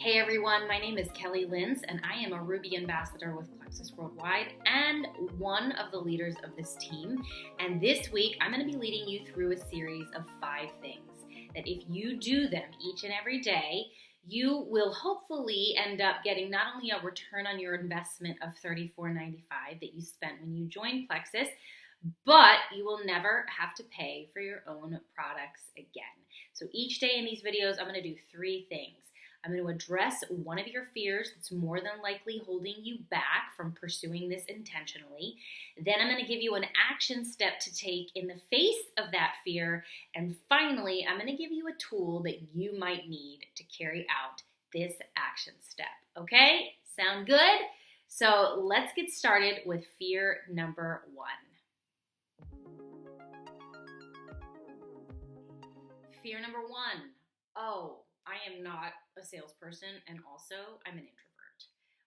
Hey everyone, my name is Kelly Linz and I am a Ruby ambassador with Plexus Worldwide and one of the leaders of this team. And this week I'm going to be leading you through a series of 5 things that if you do them each and every day, you will hopefully end up getting not only a return on your investment of $34.95 that you spent when you joined Plexus, but you will never have to pay for your own products again. So each day in these videos, I'm going to do 3 things. I'm going to address one of your fears that's more than likely holding you back from pursuing this intentionally. Then I'm going to give you an action step to take in the face of that fear. And finally, I'm going to give you a tool that you might need to carry out this action step. Okay? Sound good? So let's get started with fear number 1. Fear number 1. Oh, I am not a salesperson, and also I'm an introvert.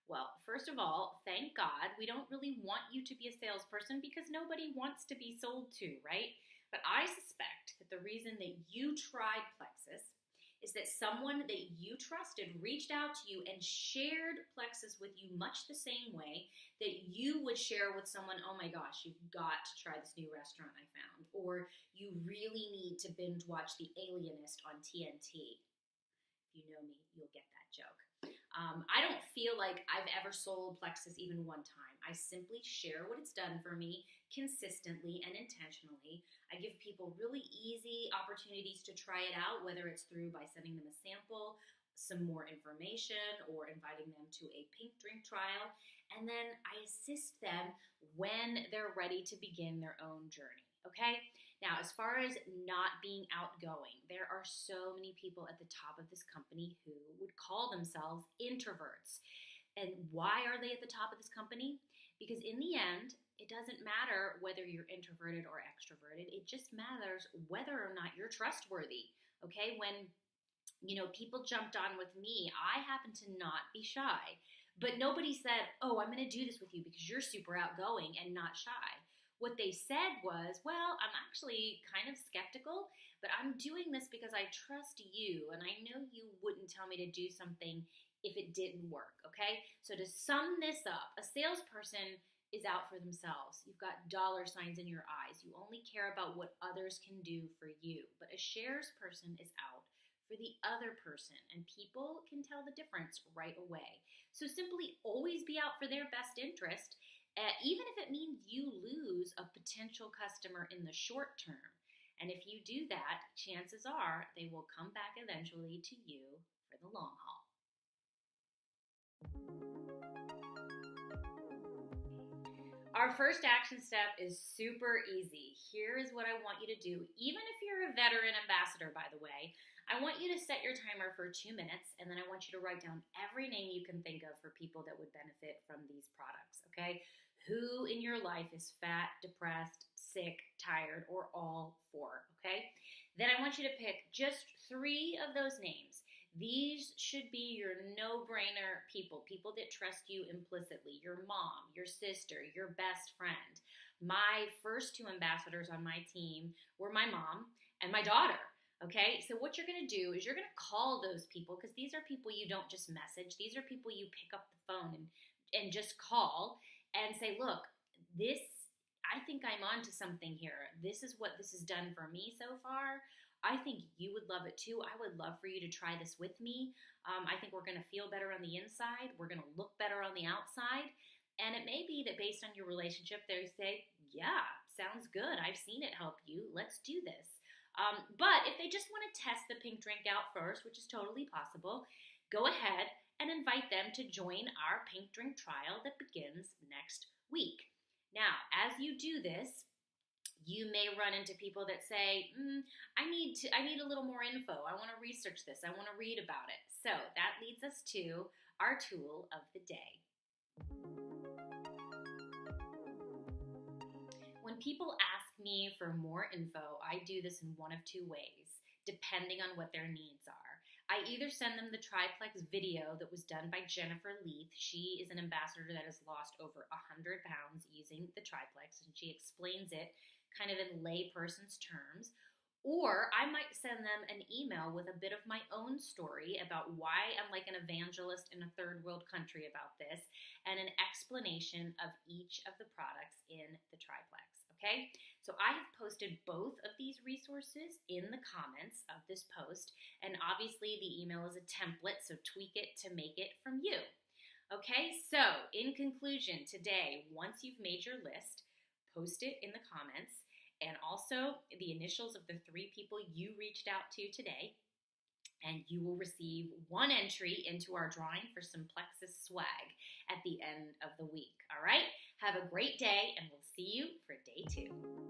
Well, first of all, thank God we don't really want you to be a salesperson because nobody wants to be sold to, right? But I suspect that the reason that you tried Plexus is that someone that you trusted reached out to you and shared Plexus with you much the same way that you would share with someone, oh my gosh, you've got to try this new restaurant I found, or you really need to binge watch The Alienist on TNT. You know me, you'll get that joke. I don't feel like I've ever sold Plexus even one time. I simply share what it's done for me consistently and intentionally. I give people really easy opportunities to try it out, whether it's through by sending them a sample, some more information, or inviting them to a pink drink trial. And then I assist them when they're ready to begin their own journey, okay? Now, as far as not being outgoing, there are so many people at the top of this company who would call themselves introverts. And why are they at the top of this company? Because in the end, it doesn't matter whether you're introverted or extroverted. It just matters whether or not you're trustworthy. Okay? When, people jumped on with me, I happen to not be shy. But nobody said, oh, I'm going to do this with you because you're super outgoing and not shy. What they said was, well, I'm actually kind of skeptical, but I'm doing this because I trust you, and I know you wouldn't tell me to do something if it didn't work, okay? So to sum this up, a salesperson is out for themselves. You've got dollar signs in your eyes. You only care about what others can do for you. But a shares person is out for the other person, and people can tell the difference right away. So simply always be out for their best interest, even if it means you lose a potential customer in the short term. And if you do that, chances are they will come back eventually to you for the long haul. Our first action step is super easy. Here is what I want you to do. Even if you're a veteran ambassador, by the way, I want you to set your timer for 2 minutes, and then I want you to write down every name you can think of for people that would benefit from these products, okay? Who in your life is fat, depressed, sick, tired, or all 4, okay? Then I want you to pick just 3 of those names. These should be your no-brainer people that trust you implicitly, your mom, your sister, your best friend. My first 2 ambassadors on my team were my mom and my daughter. Okay, so what you're going to do is you're going to call those people, because these are people you don't just message. These are people you pick up the phone and just call and say, look, I think I'm onto something here. This is what this has done for me so far. I think you would love it too. I would love for you to try this with me. I think we're going to feel better on the inside. We're going to look better on the outside. And it may be that based on your relationship, they say, yeah, sounds good. I've seen it help you. Let's do this. But if they just want to test the pink drink out first, which is totally possible, go ahead and invite them to join our pink drink trial that begins next week. Now, as you do this, you may run into people that say, I need a little more info. I want to research this. I want to read about it. So that leads us to our tool of the day. When people ask me for more info, I do this in one of 2 ways, depending on what their needs are. I either send them the triplex video that was done by Jennifer Leith. She is an ambassador that has lost over 100 pounds using the triplex, and she explains it kind of in layperson's terms. Or I might send them an email with a bit of my own story about why I'm like an evangelist in a third world country about this, and an explanation of each of the products in the triplex. Okay, so I have posted both of these resources in the comments of this post, and obviously the email is a template, so tweak it to make it from you. Okay, so in conclusion, today, once you've made your list, post it in the comments, and also the initials of the 3 people you reached out to today, and you will receive 1 entry into our drawing for some Plexus swag at the end of the week. All right? Have a great day, and we'll see you for day 2.